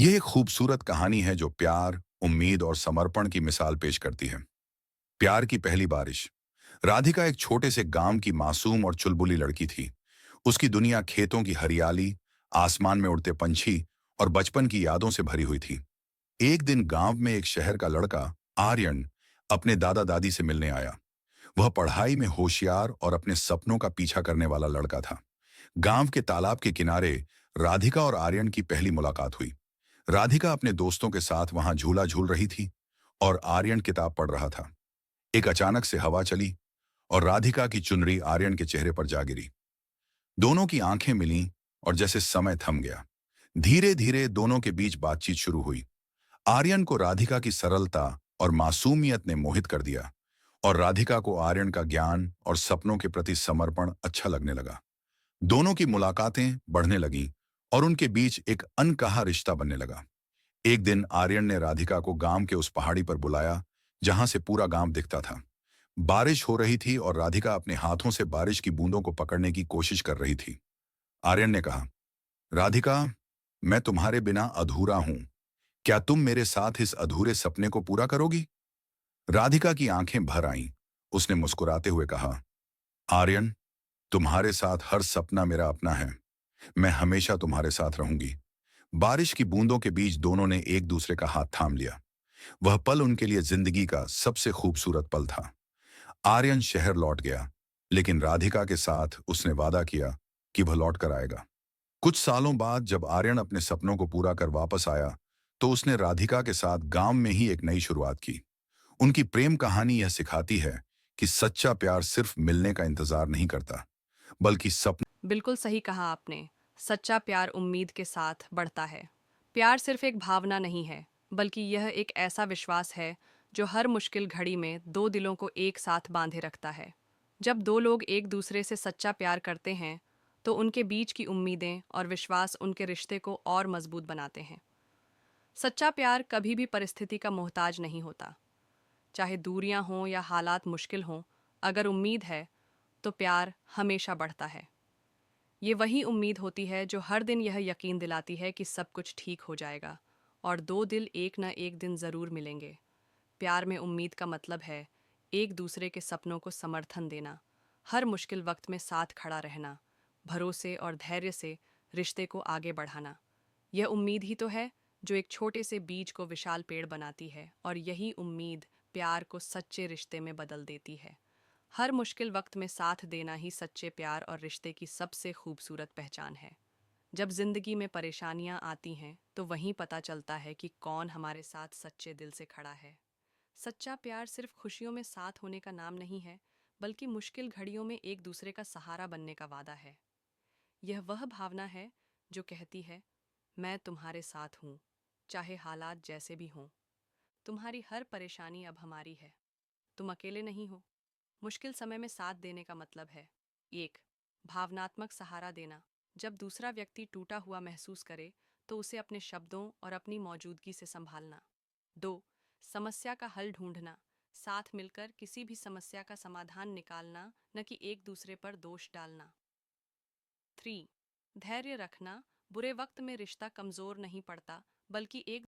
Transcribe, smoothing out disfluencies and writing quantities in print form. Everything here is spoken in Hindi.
यह एक खूबसूरत कहानी है जो प्यार, उम्मीद और समर्पण की मिसाल पेश करती है। प्यार की पहली बारिश। राधिका एक छोटे से गांव की मासूम और चुलबुली लड़की थी। उसकी दुनिया खेतों की हरियाली, आसमान में उड़ते पंछी और बचपन की यादों से भरी हुई थी। एक दिन गांव में एक शहर का लड़का, आर्यन, अपने दादा दादी से मिलने आया। वह पढ़ाई में होशियार और अपने सपनों का पीछा करने वाला लड़का था। गांव के तालाब के किनारे राधिका और आर्यन की पहली मुलाकात हुई। राधिका अपने दोस्तों के साथ वहां झूला झूल रही थी और आर्यन किताब पढ़ रहा था। एक अचानक से हवा चली और राधिका की चुनरी आर्यन के चेहरे पर जा गिरी। दोनों की आंखें मिलीं और जैसे समय थम गया। धीरे धीरे दोनों के बीच बातचीत शुरू हुई। आर्यन को राधिका की सरलता और मासूमियत ने मोहित कर दिया और राधिका को आर्यन का ज्ञान और सपनों के प्रति समर्पण अच्छा लगने लगा। दोनों की मुलाकातें बढ़ने लगीं और उनके बीच एक अनकहा रिश्ता बनने लगा। एक दिन आर्यन ने राधिका को गांव के उस पहाड़ी पर बुलाया जहां से पूरा गांव दिखता था। बारिश हो रही थी और राधिका अपने हाथों से बारिश की बूंदों को पकड़ने की कोशिश कर रही थी। आर्यन ने कहा, राधिका, मैं तुम्हारे बिना अधूरा हूं। क्या तुम मेरे साथ इस अधूरे सपने को पूरा करोगी? राधिका की आंखें भर आईं। उसने मुस्कुराते हुए कहा, आर्यन, तुम्हारे साथ हर सपना मेरा अपना है। मैं हमेशा तुम्हारे साथ रहूंगी। बारिश की बूंदों के बीच दोनों ने एक दूसरे का हाथ थाम लिया। वह पल उनके लिए जिंदगी का सबसे खूबसूरत पल था। आर्यन शहर लौट गया, लेकिन राधिका के साथ उसने वादा किया कि वह लौट कर आएगा। कुछ सालों बाद जब आर्यन अपने सपनों को पूरा कर वापस आया, तो उसने राधिका के साथ गांव में ही एक नई शुरुआत की। उनकी प्रेम कहानी यह सिखाती है कि सच्चा प्यार सिर्फ मिलने का इंतजार नहीं करता, बल्कि सपने। बिल्कुल सही कहा आपने। सच्चा प्यार उम्मीद के साथ बढ़ता है। प्यार सिर्फ एक भावना नहीं है, बल्कि यह एक ऐसा विश्वास है जो हर मुश्किल घड़ी में दो दिलों को एक साथ बांधे रखता है। जब दो लोग एक दूसरे से सच्चा प्यार करते हैं, तो उनके बीच की उम्मीदें और विश्वास उनके रिश्ते को और मजबूत बनाते हैं। सच्चा प्यार कभी भी परिस्थिति का मोहताज नहीं होता। चाहे दूरियां हों या हालात मुश्किल हों, अगर उम्मीद है, तो प्यार हमेशा बढ़ता है। ये वही उम्मीद होती है जो हर दिन यह यकीन दिलाती है कि सब कुछ ठीक हो जाएगा और दो दिल एक न एक दिन ज़रूर मिलेंगे। प्यार में उम्मीद का मतलब है एक दूसरे के सपनों को समर्थन देना, हर मुश्किल वक्त में साथ खड़ा रहना, भरोसे और धैर्य से रिश्ते को आगे बढ़ाना। यह उम्मीद ही तो है जो एक छोटे से बीज को विशाल पेड़ बनाती है, और यही उम्मीद प्यार को सच्चे रिश्ते में बदल देती है। हर मुश्किल वक्त में साथ देना ही सच्चे प्यार और रिश्ते की सबसे खूबसूरत पहचान है। जब जिंदगी में परेशानियां आती हैं, तो वहीं पता चलता है कि कौन हमारे साथ सच्चे दिल से खड़ा है। सच्चा प्यार सिर्फ खुशियों में साथ होने का नाम नहीं है, बल्कि मुश्किल घड़ियों में एक दूसरे का सहारा बनने का वादा है। यह वह भावना है जो कहती है, मैं तुम्हारे साथ हूँ, चाहे हालात जैसे भी हों। तुम्हारी हर परेशानी अब हमारी है। तुम अकेले नहीं हो। मुश्किल समय में साथ देने का मतलब है: एक, भावनात्मक सहारा देना। जब दूसरा व्यक्ति टूटा हुआ महसूस करे, तो उसे अपने शब्दों और अपनी मौजूदगी से संभालना। दो, समस्या का हल ढूंढना। साथ मिलकर किसी भी समस्या का समाधान निकालना, न कि एक दूसरे पर दोष डालना। थ्री, धैर्य रखना। बुरे वक्त में रिश्ता कमजोर नहीं पड़ता, बल्कि एक